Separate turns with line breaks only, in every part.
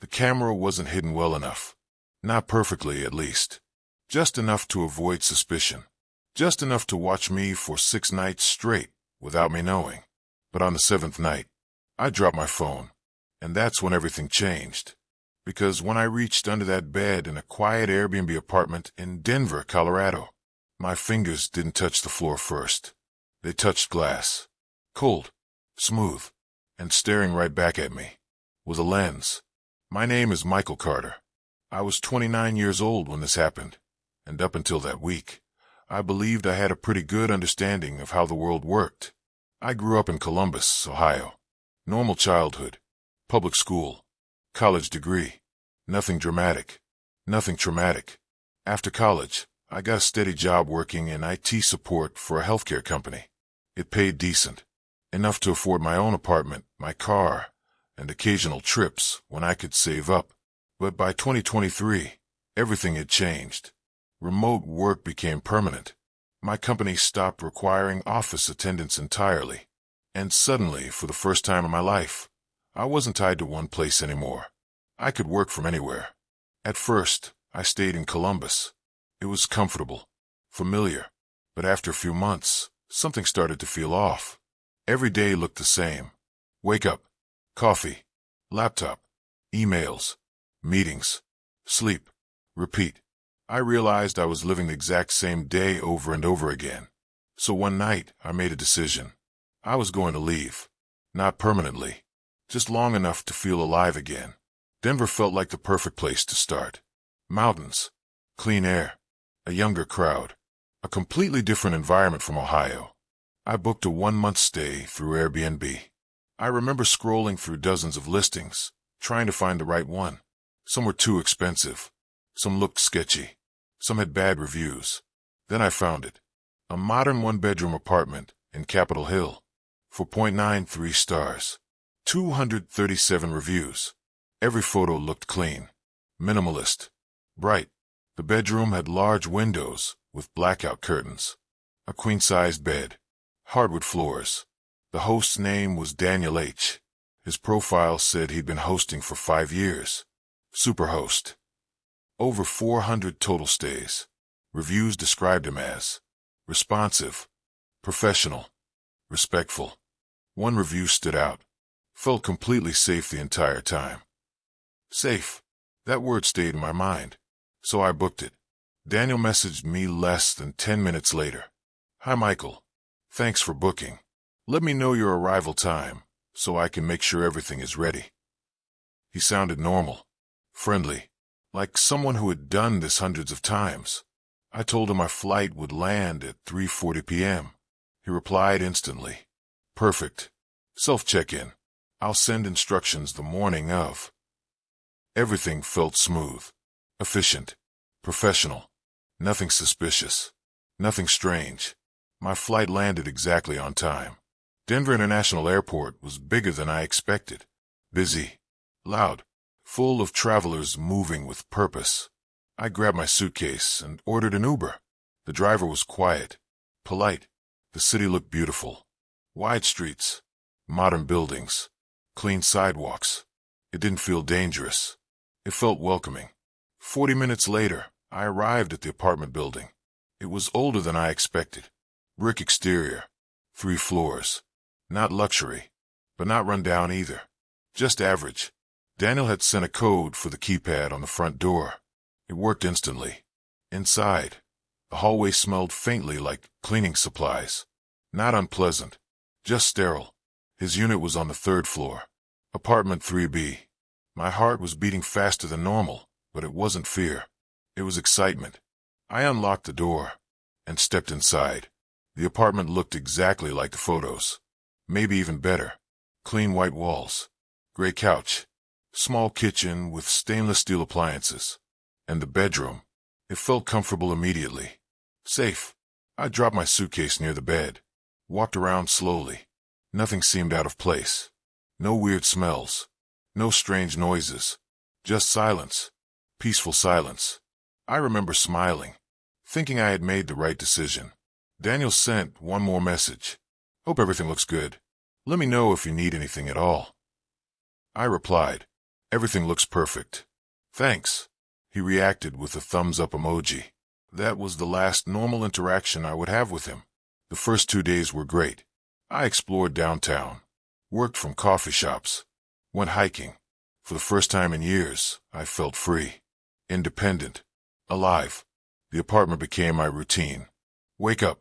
The camera wasn't hidden well enough. Not perfectly, at least. Just enough to avoid suspicion. Just enough to watch me for 6 nights straight, without me knowing. But on the 7th night, I dropped my phone. And that's when everything changed. Because when I reached under that bed in a quiet Airbnb apartment in Denver, Colorado, my fingers didn't touch the floor first. They touched glass. Cold, smooth, and staring right back at me was a lens. My name is Michael Carter. I was 29 years old when this happened, and up until that week, I believed I had a pretty good understanding of how the world worked. I grew up in Columbus, Ohio. Normal childhood, public school, college degree. Nothing dramatic, nothing traumatic. After college, I got a steady job working in IT support for a healthcare company. It paid decent, enough to afford my own apartment, my car, and occasional trips when I could save up. But by 2023, everything had changed. Remote work became permanent. My company stopped requiring office attendance entirely. And suddenly, for the first time in my life, I wasn't tied to one place anymore. I could work from anywhere. At first, I stayed in Columbus. It was comfortable, familiar. But after a few months, something started to feel off. Every day looked the same. Wake up, coffee, laptop, emails, meetings, sleep, repeat. I realized I was living the exact same day over and over again. So one night, I made a decision. I was going to leave. Not permanently, just long enough to feel alive again. Denver felt like the perfect place to start. Mountains, clean air, a younger crowd, a completely different environment from Ohio. I booked a 1-month stay through Airbnb. I remember scrolling through dozens of listings, trying to find the right one. Some were too expensive. Some looked sketchy. Some had bad reviews. Then I found it. A modern 1-bedroom apartment in Capitol Hill. 4.93 stars. 237 reviews. Every photo looked clean. Minimalist. Bright. The bedroom had large windows with blackout curtains. A queen-sized bed. Hardwood floors. The host's name was Daniel H. His profile said he'd been hosting for 5 years. Superhost. Over 400 total stays. Reviews described him as responsive, professional, respectful. One review stood out. Felt completely safe the entire time. Safe. That word stayed in my mind. So I booked it. Daniel messaged me less than 10 minutes later. Hi, Michael. Thanks for booking. Let me know your arrival time so I can make sure everything is ready. He sounded normal, friendly, like someone who had done this hundreds of times. I told him my flight would land at 3:40 p.m. He replied instantly. Perfect. Self-check-in. I'll send instructions the morning of. Everything felt smooth, efficient, professional. Nothing suspicious. Nothing strange. My flight landed exactly on time. Denver International Airport was bigger than I expected. Busy, loud, full of travelers moving with purpose. I grabbed my suitcase and ordered an Uber. The driver was quiet, polite. The city looked beautiful. Wide streets, modern buildings, clean sidewalks. It didn't feel dangerous. It felt welcoming. 40 minutes later, I arrived at the apartment building. It was older than I expected. Brick exterior, 3 floors. Not luxury, but not run down either. Just average. Daniel had sent a code for the keypad on the front door. It worked instantly. Inside, the hallway smelled faintly like cleaning supplies. Not unpleasant, just sterile. His unit was on the 3rd floor. Apartment 3B. My heart was beating faster than normal, but it wasn't fear. It was excitement. I unlocked the door and stepped inside. The apartment looked exactly like the photos. Maybe even better. Clean white walls. Gray couch. Small kitchen with stainless steel appliances. And the bedroom. It felt comfortable immediately. Safe. I dropped my suitcase near the bed. Walked around slowly. Nothing seemed out of place. No weird smells. No strange noises. Just silence. Peaceful silence. I remember smiling, thinking I had made the right decision. Daniel sent one more message. Hope everything looks good. Let me know if you need anything at all. I replied, Everything looks perfect. Thanks. He reacted with a thumbs-up emoji. That was the last normal interaction I would have with him. The first 2 days were great. I explored downtown, worked from coffee shops, went hiking. For the first time in years, I felt free, independent, alive. The apartment became my routine. Wake up,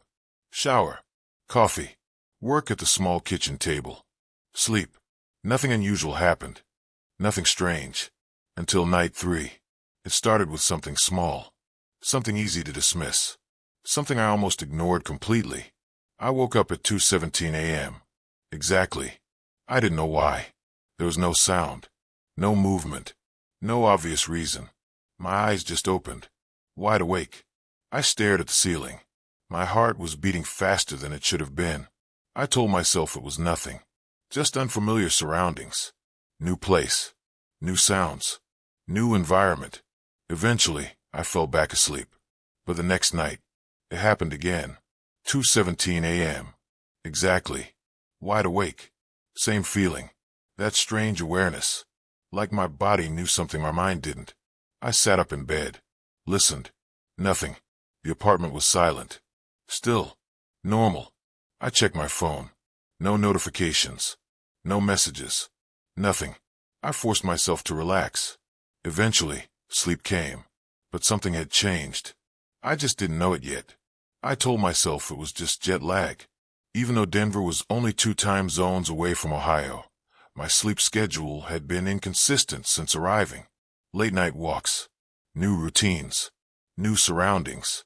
shower, coffee, work at the small kitchen table, sleep. Nothing unusual happened. Nothing strange. Until night 3. It started with something small. Something easy to dismiss. Something I almost ignored completely. I woke up at 2:17 a.m. Exactly. I didn't know why. There was no sound. No movement. No obvious reason. My eyes just opened. Wide awake. I stared at the ceiling. My heart was beating faster than it should have been. I told myself it was nothing. Just unfamiliar surroundings. New place. New sounds. New environment. Eventually, I fell back asleep. But the next night, it happened again. 2:17 a.m. Exactly. Wide awake. Same feeling. That strange awareness. Like my body knew something my mind didn't. I sat up in bed. Listened. Nothing. The apartment was silent. Still. Normal. I checked my phone. No notifications. No messages. Nothing. I forced myself to relax. Eventually, sleep came. But something had changed. I just didn't know it yet. I told myself it was just jet lag. Even though Denver was only 2 time zones away from Ohio, my sleep schedule had been inconsistent since arriving. Late night walks. New routines. New surroundings.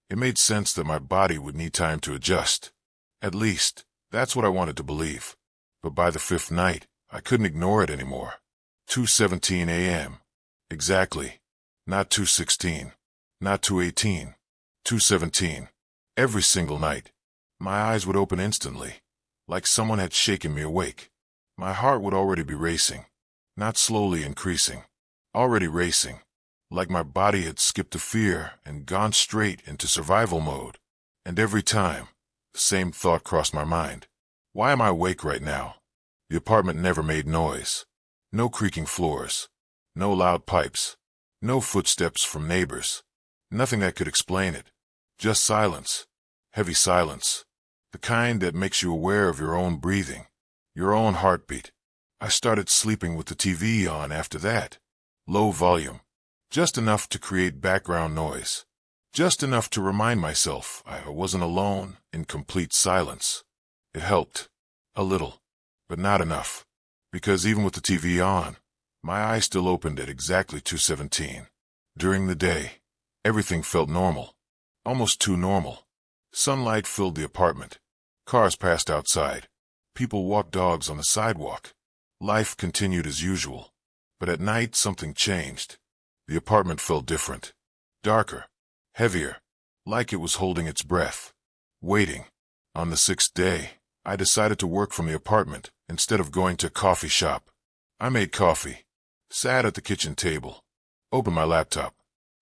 It made sense that my body would need time to adjust. At least, that's what I wanted to believe. But by the 5th night, I couldn't ignore it anymore. 2:17 a.m. Exactly. Not 2:16. Not 2:18. 2:17. Every single night. My eyes would open instantly, like someone had shaken me awake. My heart would already be racing. Not slowly increasing. Already racing. Like my body had skipped the fear and gone straight into survival mode. And every time, the same thought crossed my mind. Why am I awake right now? The apartment never made noise. No creaking floors. No loud pipes. No footsteps from neighbors. Nothing that could explain it. Just silence. Heavy silence. The kind that makes you aware of your own breathing. Your own heartbeat. I started sleeping with the TV on after that. Low volume. Just enough to create background noise. Just enough to remind myself I wasn't alone in complete silence. It helped. A little. But not enough. Because even with the TV on, my eyes still opened at exactly 2:17. During the day, everything felt normal. Almost too normal. Sunlight filled the apartment. Cars passed outside. People walked dogs on the sidewalk. Life continued as usual. But at night something changed. The apartment felt different. Darker. Heavier. Like it was holding its breath. Waiting. On the 6th day, I decided to work from the apartment instead of going to a coffee shop. I made coffee. Sat at the kitchen table. Opened my laptop.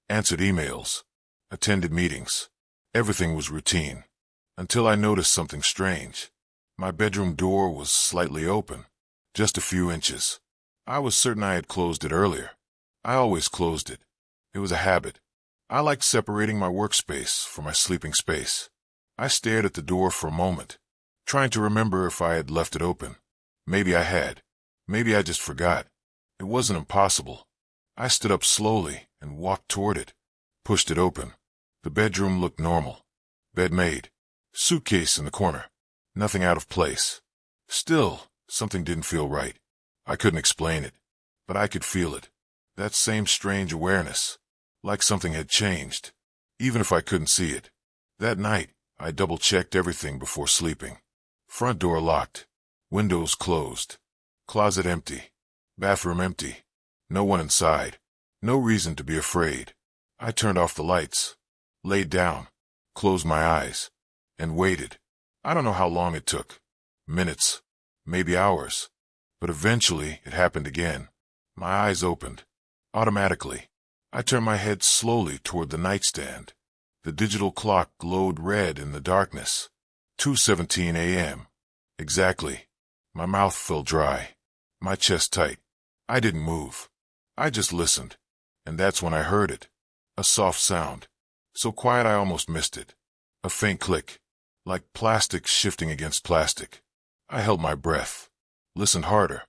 Answered emails. Attended meetings. Everything was routine. Until I noticed something strange. My bedroom door was slightly open. Just a few inches. I was certain I had closed it earlier. I always closed it. It was a habit. I liked separating my workspace from my sleeping space. I stared at the door for a moment, trying to remember if I had left it open. Maybe I had. Maybe I just forgot. It wasn't impossible. I stood up slowly and walked toward it. Pushed it open. The bedroom looked normal. Bed made. Suitcase in the corner. Nothing out of place. Still, something didn't feel right. I couldn't explain it, but I could feel it. That same strange awareness. Like something had changed. Even if I couldn't see it. That night, I double-checked everything before sleeping. Front door locked. Windows closed. Closet empty. Bathroom empty. No one inside. No reason to be afraid. I turned off the lights. Laid down. Closed my eyes. And waited. I don't know how long it took. Minutes. Maybe hours. But eventually, it happened again. My eyes opened. Automatically. I turned my head slowly toward the nightstand. The digital clock glowed red in the darkness. 2:17 a.m. Exactly. My mouth felt dry. My chest tight. I didn't move. I just listened, and that's when I heard it. A soft sound, so quiet I almost missed it. A faint click, like plastic shifting against plastic. I held my breath, listened harder.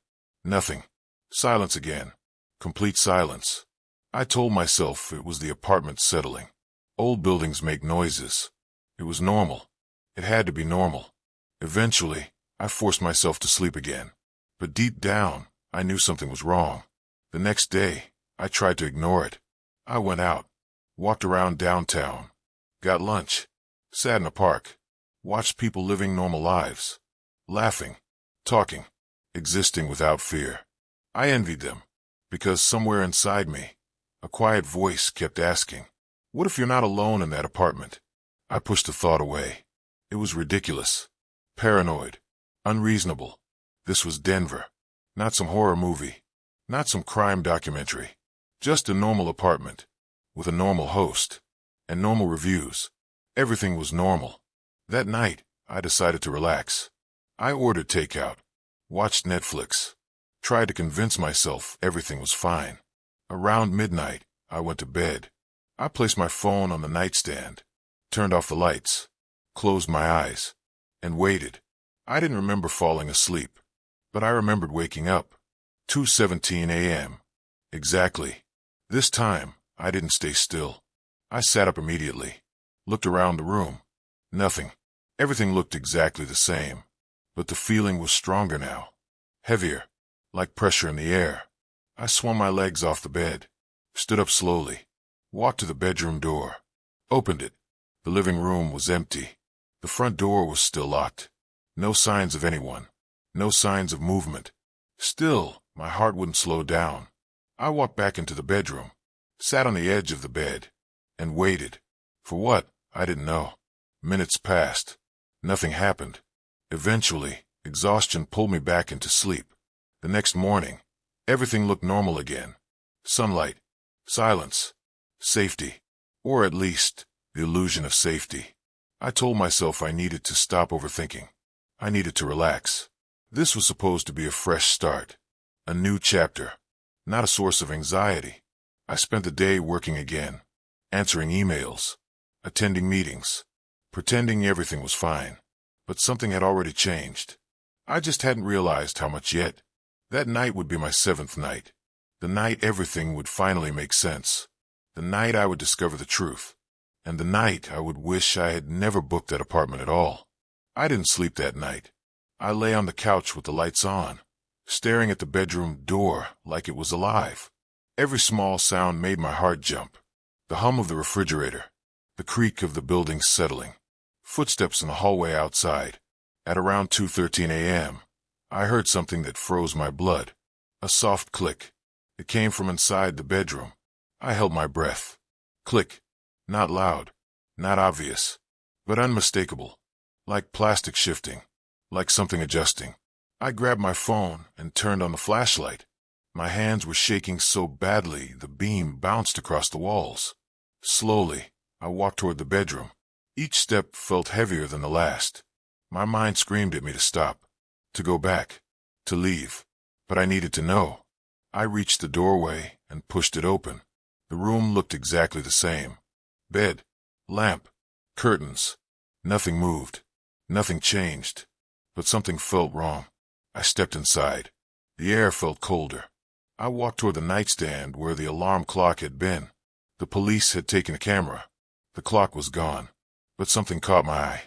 Nothing. Silence again. Complete silence. I told myself it was the apartment settling. Old buildings make noises. It was normal. It had to be normal. Eventually, I forced myself to sleep again. But deep down, I knew something was wrong. The next day, I tried to ignore it. I went out, walked around downtown, got lunch, sat in a park, watched people living normal lives, laughing, talking, existing without fear. I envied them, because somewhere inside me, a quiet voice kept asking, what if you're not alone in that apartment? I pushed the thought away. It was ridiculous, paranoid, unreasonable. This was Denver, not some horror movie, not some crime documentary, just a normal apartment, with a normal host, and normal reviews. Everything was normal. That night, I decided to relax. I ordered takeout, watched Netflix, tried to convince myself everything was fine. Around midnight, I went to bed. I placed my phone on the nightstand, turned off the lights, closed my eyes, and waited. I didn't remember falling asleep, but I remembered waking up. 2:17 a.m. Exactly. This time, I didn't stay still. I sat up immediately, looked around the room. Nothing. Everything looked exactly the same, but the feeling was stronger now, heavier, like pressure in the air. I swung my legs off the bed, stood up slowly, walked to the bedroom door, opened it. The living room was empty. The front door was still locked. No signs of anyone, no signs of movement. Still, my heart wouldn't slow down. I walked back into the bedroom, sat on the edge of the bed, and waited. For what? I didn't know. Minutes passed. Nothing happened. Eventually, exhaustion pulled me back into sleep. The next morning, everything looked normal again. Sunlight, silence, safety, or at least, the illusion of safety. I told myself I needed to stop overthinking. I needed to relax. This was supposed to be a fresh start, a new chapter, not a source of anxiety. I spent the day working again, answering emails, attending meetings, pretending everything was fine. But something had already changed. I just hadn't realized how much yet. That night would be my 7th night. The night everything would finally make sense. The night I would discover the truth. And the night I would wish I had never booked that apartment at all. I didn't sleep that night. I lay on the couch with the lights on, staring at the bedroom door like it was alive. Every small sound made my heart jump. The hum of the refrigerator, the creak of the building settling, footsteps in the hallway outside. At around 2:13 a.m., I heard something that froze my blood. A soft click. It came from inside the bedroom. I held my breath. Click. Not loud, not obvious, but unmistakable. Like plastic shifting, like something adjusting. I grabbed my phone and turned on the flashlight. My hands were shaking so badly the beam bounced across the walls. Slowly, I walked toward the bedroom. Each step felt heavier than the last. My mind screamed at me to stop, to go back, to leave. But I needed to know. I reached the doorway and pushed it open. The room looked exactly the same. Bed, lamp, curtains. Nothing moved. Nothing changed. But something felt wrong. I stepped inside. The air felt colder. I walked toward the nightstand where the alarm clock had been. The police had taken a camera. The clock was gone. But something caught my eye.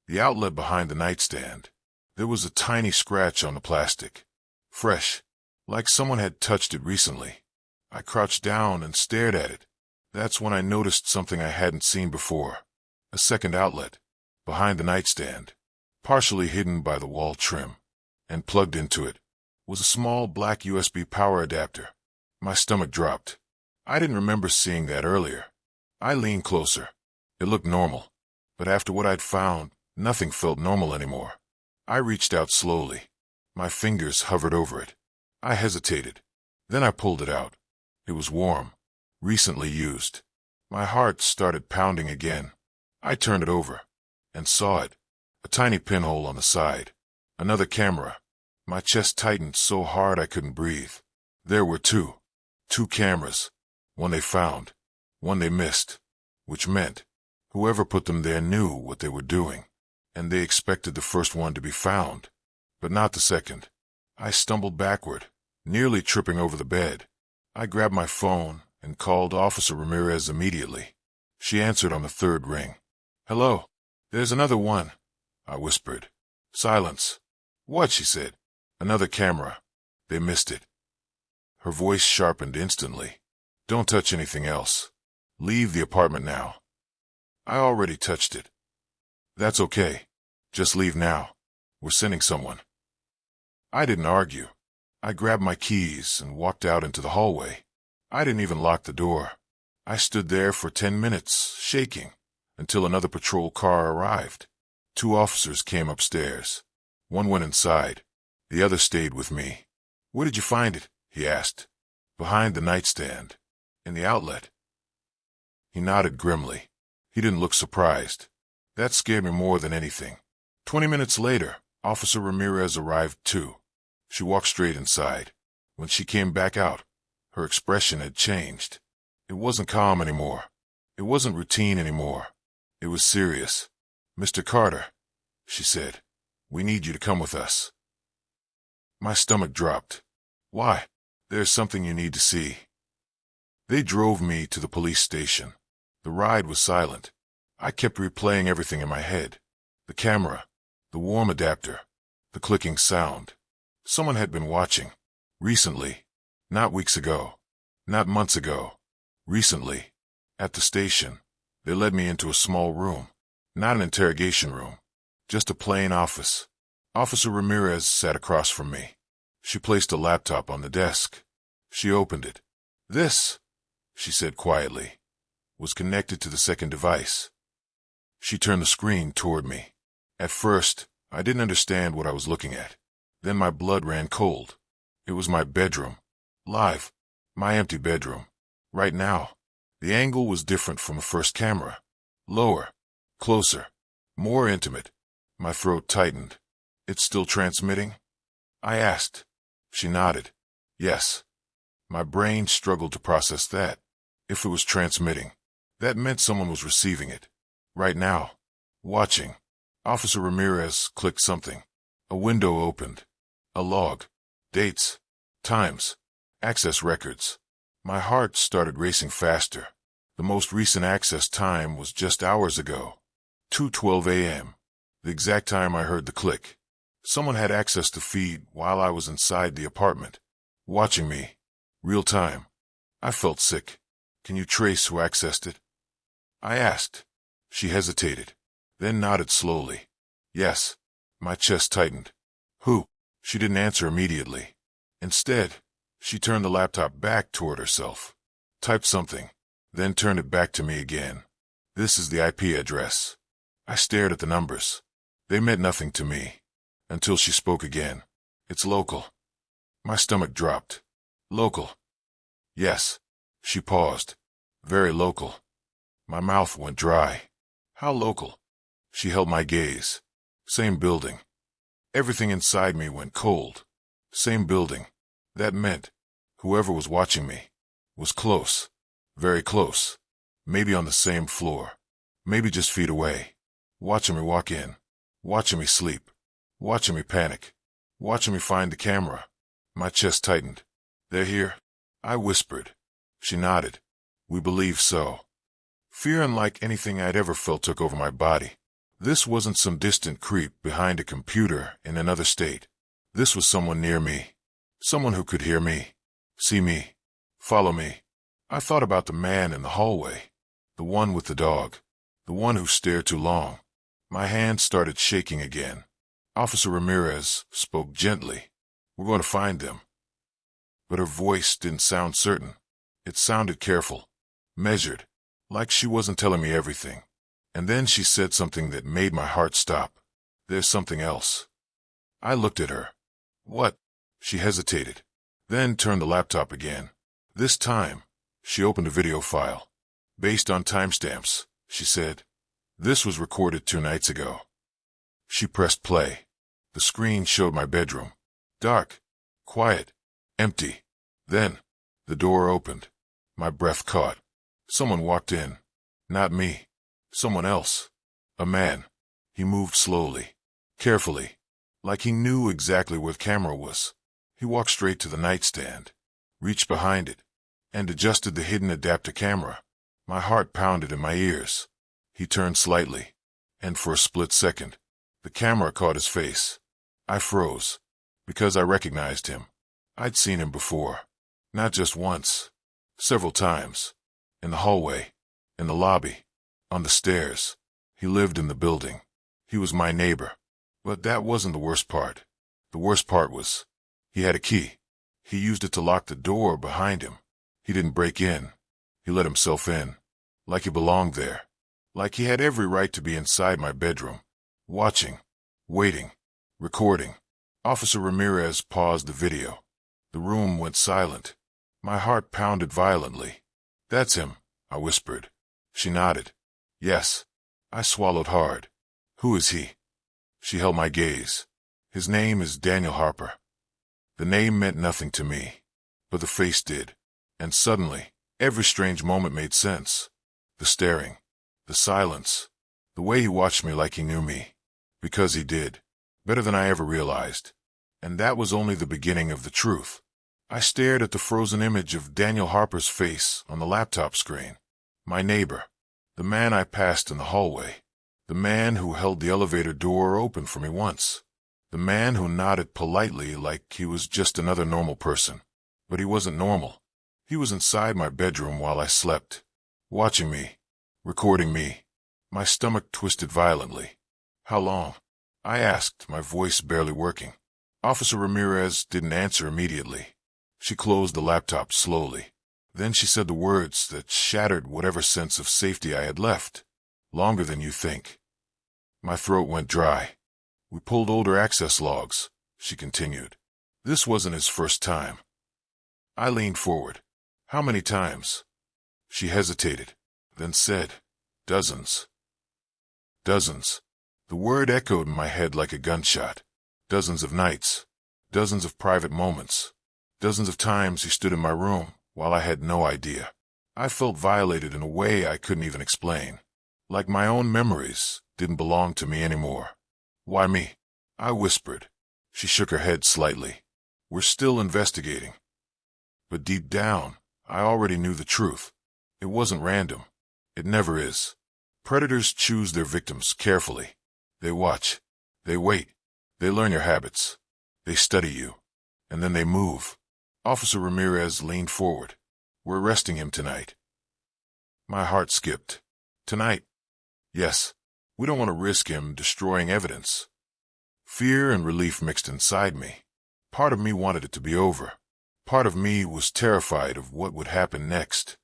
The outlet behind the nightstand. There was a tiny scratch on the plastic. Fresh, like someone had touched it recently. I crouched down and stared at it. That's when I noticed something I hadn't seen before. A second outlet, behind the nightstand, partially hidden by the wall trim, and plugged into it, was a small black USB power adapter. My stomach dropped. I didn't remember seeing that earlier. I leaned closer. It looked normal. But after what I'd found, nothing felt normal anymore. I reached out slowly. My fingers hovered over it. I hesitated. Then I pulled it out. It was warm, recently used. My heart started pounding again. I turned it over and saw it. A tiny pinhole on the side. Another camera. My chest tightened so hard I couldn't breathe. There were two. 2 cameras. One they found, one they missed, which meant whoever put them there knew what they were doing, and they expected the first one to be found, but not the second. I stumbled backward, nearly tripping over the bed. I grabbed my phone and called Officer Ramirez immediately. She answered on the 3rd ring. "Hello, there's another one," I whispered. "Silence." "What?" she said. "Another camera. They missed it." Her voice sharpened instantly. "Don't touch anything else. Leave the apartment now." "I already touched it." "That's okay. Just leave now. We're sending someone." I didn't argue. I grabbed my keys and walked out into the hallway. I didn't even lock the door. I stood there for 10 minutes, shaking, until another patrol car arrived. 2 officers came upstairs. One went inside. The other stayed with me. "Where did you find it?" he asked. "Behind the nightstand. In the outlet." He nodded grimly. He didn't look surprised. That scared me more than anything. 20 minutes later, Officer Ramirez arrived too. She walked straight inside. When she came back out, her expression had changed. It wasn't calm anymore. It wasn't routine anymore. It was serious. "Mr. Carter," she said, "we need you to come with us." My stomach dropped. "Why?" "There's something you need to see." They drove me to the police station. The ride was silent. I kept replaying everything in my head. The camera, the warm adapter, the clicking sound. Someone had been watching. Recently. Not weeks ago. Not months ago. Recently. At the station, they led me into a small room. Not an interrogation room. Just a plain office. Officer Ramirez sat across from me. She placed a laptop on the desk. She opened it. "This," she said quietly, "was connected to the second device." She turned the screen toward me. At first, I didn't understand what I was looking at. Then my blood ran cold. It was my bedroom. Live. My empty bedroom. Right now. The angle was different from the first camera. Lower. Closer. More intimate. My throat tightened. "It's still transmitting?" I asked. She nodded. "Yes." My brain struggled to process that. If it was transmitting, that meant someone was receiving it. Right now. Watching. Officer Ramirez clicked something. A window opened. A log. Dates. Times. Access records. My heart started racing faster. The most recent access time was just hours ago. 2:12 a.m. The exact time I heard the click. Someone had access to feed while I was inside the apartment. Watching me. Real time. I felt sick. "Can you trace who accessed it?" I asked. She hesitated, then nodded slowly. "Yes." My chest tightened. "Who?" She didn't answer immediately. Instead, she turned the laptop back toward herself, typed something, then turned it back to me again. "This is the IP address." I stared at the numbers. They meant nothing to me. Until she spoke again. "It's local." My stomach dropped. "Local?" "Yes." She paused. "Very local." My mouth went dry. "How local?" She held my gaze. "Same building." Everything inside me went cold. Same building. That meant whoever was watching me was close. Very close. Maybe on the same floor. Maybe just feet away. Watching me walk in. Watching me sleep. Watching me panic. Watching me find the camera. My chest tightened. "They're here?" I whispered. She nodded. "We believe so." Fear unlike anything I'd ever felt took over my body. This wasn't some distant creep behind a computer in another state. This was someone near me. Someone who could hear me, see me, follow me. I thought about the man in the hallway. The one with the dog. The one who stared too long. My hand started shaking again. Officer Ramirez spoke gently. "We're going to find them." But her voice didn't sound certain. It sounded careful, measured, like she wasn't telling me everything. And then she said something that made my heart stop. "There's something else." I looked at her. "What?" She hesitated, then turned the laptop again. This time, she opened a video file. "Based on timestamps," she said. "This was recorded 2 nights ago." She pressed play. The screen showed my bedroom. Dark, quiet, empty. Then, The door opened. My breath caught. Someone walked in. Not me. Someone else. A man. He moved slowly, carefully, like he knew exactly where the camera was. He walked straight to the nightstand, reached behind it, and adjusted the hidden adapter camera. My heart pounded in my ears. He turned slightly, and for a split second, the camera caught his face. I froze, because I recognized him. I'd seen him before. Not just once. Several times. In the hallway. In the lobby. On the stairs. He lived in the building. He was my neighbor. But that wasn't the worst part. The worst part was, he had a key. He used it to lock the door behind him. He didn't break in. He let himself in. Like he belonged there. Like he had every right to be inside my bedroom. Watching. Waiting. Recording. Officer Ramirez paused the video. The room went silent. My heart pounded violently. "That's him," I whispered. She nodded. "Yes." I swallowed hard. "Who is he?" She held my gaze. "His name is Daniel Harper." The name meant nothing to me, but the face did. And suddenly, every strange moment made sense. The staring, the silence, the way he watched me like he knew me. Because he did. Better than I ever realized. And that was only the beginning of the truth. I stared at the frozen image of Daniel Harper's face on the laptop screen. My neighbor. The man I passed in the hallway. The man who held the elevator door open for me once. The man who nodded politely like he was just another normal person. But he wasn't normal. He was inside my bedroom while I slept. Watching me. Recording me. My stomach twisted violently. "How long?" I asked, my voice barely working. Officer Ramirez didn't answer immediately. She closed the laptop slowly. Then she said the words that shattered whatever sense of safety I had left. "Longer than you think." My throat went dry. "We pulled older access logs," she continued. This wasn't his first time. I leaned forward. "How many times?" She hesitated, then said, "Dozens." Dozens. The word echoed in my head like a gunshot. Dozens of nights. Dozens of private moments. Dozens of times he stood in my room while I had no idea. I felt violated in a way I couldn't even explain. Like my own memories didn't belong to me anymore. "Why me?" I whispered. She shook her head slightly. "We're still investigating." But deep down, I already knew the truth. It wasn't random. It never is. Predators choose their victims carefully. They watch. They wait. They learn your habits. They study you. And then they move. Officer Ramirez leaned forward. "We're arresting him tonight." My heart skipped. "Tonight?" "Yes. We don't want to risk him destroying evidence." Fear and relief mixed inside me. Part of me wanted it to be over. Part of me was terrified of what would happen next.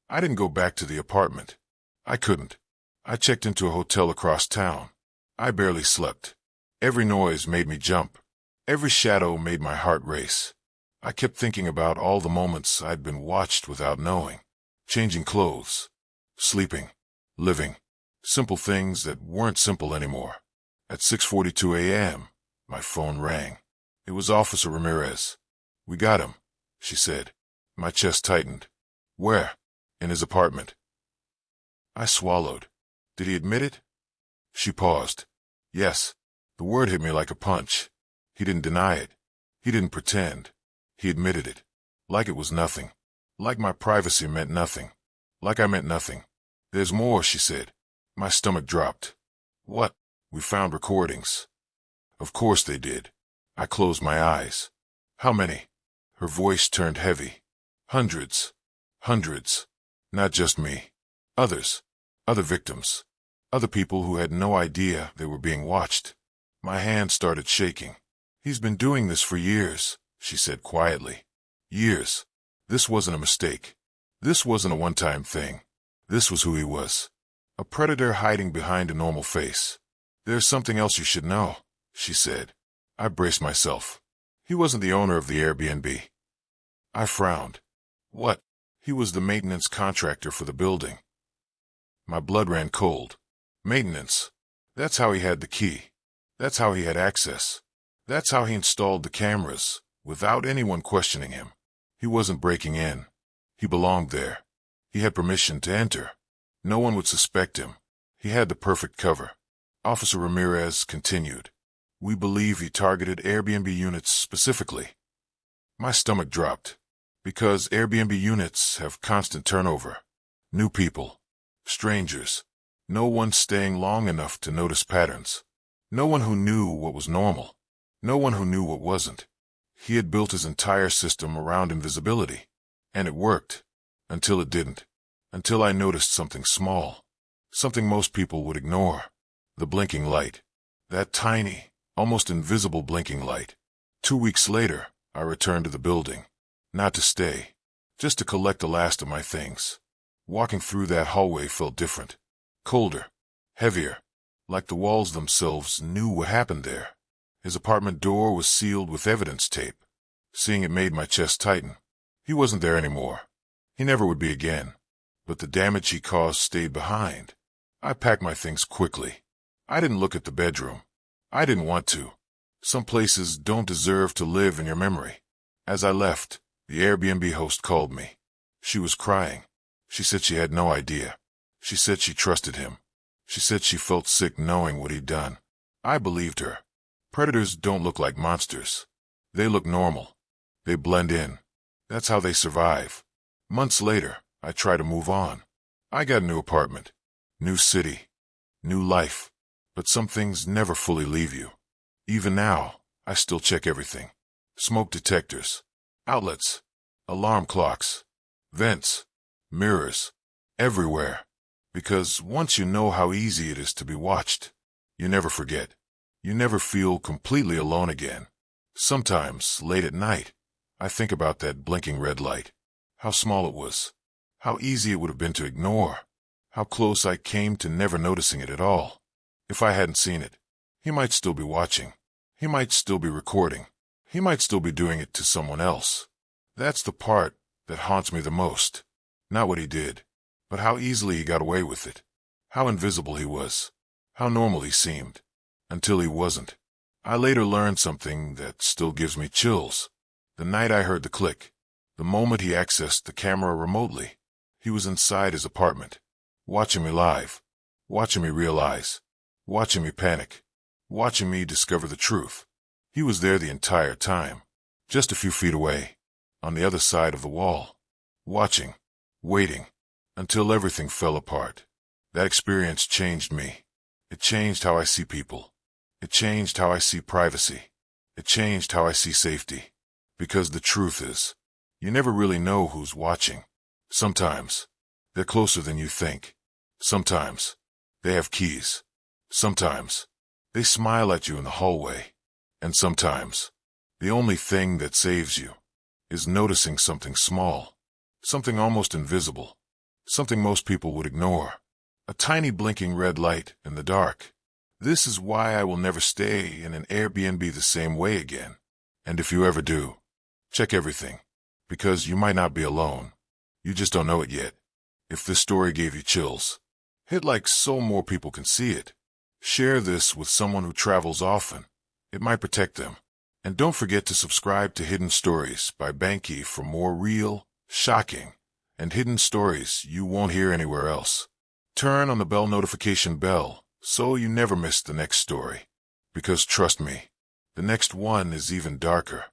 I didn't go back to the apartment. I couldn't. I checked into a hotel across town. I barely slept. Every noise made me jump. Every shadow made my heart race. I kept thinking about all the moments I'd been watched without knowing. Changing clothes. Sleeping. Living. Simple things that weren't simple anymore. At 6:42 a.m., my phone rang. It was Officer Ramirez. "We got him," she said. My chest tightened. "Where?" "In his apartment." I swallowed. "Did he admit it?" She paused. "Yes." The word hit me like a punch. He didn't deny it. He didn't pretend. He admitted it. Like it was nothing. Like my privacy meant nothing. Like I meant nothing. "There's more," she said. My stomach dropped. "What?" "We found recordings." Of course they did. I closed my eyes. "How many?" Her voice turned heavy. "Hundreds. Hundreds. Not just me. Others. Other victims. Other people who had no idea they were being watched." My hand started shaking. "He's been doing this for years," she said quietly. "Years. This wasn't a mistake. This wasn't a one-time thing. This was who he was. A predator hiding behind a normal face." "There's something else you should know," she said. I braced myself. "He wasn't the owner of the Airbnb." I frowned. "What?" "He was the maintenance contractor for the building." My blood ran cold. Maintenance. That's how he had the key. That's how he had access. That's how he installed the cameras, without anyone questioning him. He wasn't breaking in. He belonged there. He had permission to enter. No one would suspect him. He had the perfect cover. Officer Ramirez continued. We believe he targeted Airbnb units specifically. My stomach dropped. Because Airbnb units have constant turnover. New people. Strangers. No one staying long enough to notice patterns. No one who knew what was normal. No one who knew what wasn't. He had built his entire system around invisibility. And it worked. Until it didn't. Until I noticed something small. Something most people would ignore. The blinking light. That tiny, almost invisible blinking light. 2 weeks later, I returned to the building. Not to stay. Just to collect the last of my things. Walking through that hallway felt different. Colder. Heavier. Like the walls themselves knew what happened there. His apartment door was sealed with evidence tape. Seeing it made my chest tighten. He wasn't there anymore. He never would be again. But the damage he caused stayed behind. I packed my things quickly. I didn't look at the bedroom. I didn't want to. Some places don't deserve to live in your memory. As I left, the Airbnb host called me. She was crying. She said she had no idea. She said she trusted him. She said she felt sick knowing what he'd done. I believed her. Predators don't look like monsters. They look normal. They blend in. That's how they survive. Months later, I try to move on. I got a new apartment. New city. New life. But some things never fully leave you. Even now, I still check everything. Smoke detectors. Outlets. Alarm clocks. Vents. Mirrors. Everywhere. Because once you know how easy it is to be watched, you never forget. You never feel completely alone again. Sometimes, late at night, I think about that blinking red light. How small it was. How easy it would have been to ignore. How close I came to never noticing it at all. If I hadn't seen it, he might still be watching. He might still be recording. He might still be doing it to someone else. That's the part that haunts me the most. Not what he did, but how easily he got away with it. How invisible he was. How normal he seemed. Until he wasn't. I later learned something that still gives me chills. The night I heard the click. The moment he accessed the camera remotely. He was inside his apartment. Watching me live. Watching me realize. Watching me panic. Watching me discover the truth. He was there the entire time. Just a few feet away. On the other side of the wall. Watching. Waiting. Until everything fell apart. That experience changed me. It changed how I see people. It changed how I see privacy. It changed how I see safety. Because the truth is, you never really know who's watching. Sometimes, they're closer than you think. Sometimes, they have keys. Sometimes, they smile at you in the hallway. And sometimes, the only thing that saves you is noticing something small. Something almost invisible. Something most people would ignore. A tiny blinking red light in the dark. This is why I will never stay in an Airbnb the same way again. And if you ever do, check everything. Because you might not be alone. You just don't know it yet. If this story gave you chills, hit like so more people can see it. Share this with someone who travels often. It might protect them. And don't forget to subscribe to Hidden Stories by Banki for more real, shocking, and hidden stories you won't hear anywhere else. Turn on the bell notification bell so you never miss the next story. Because trust me, the next one is even darker.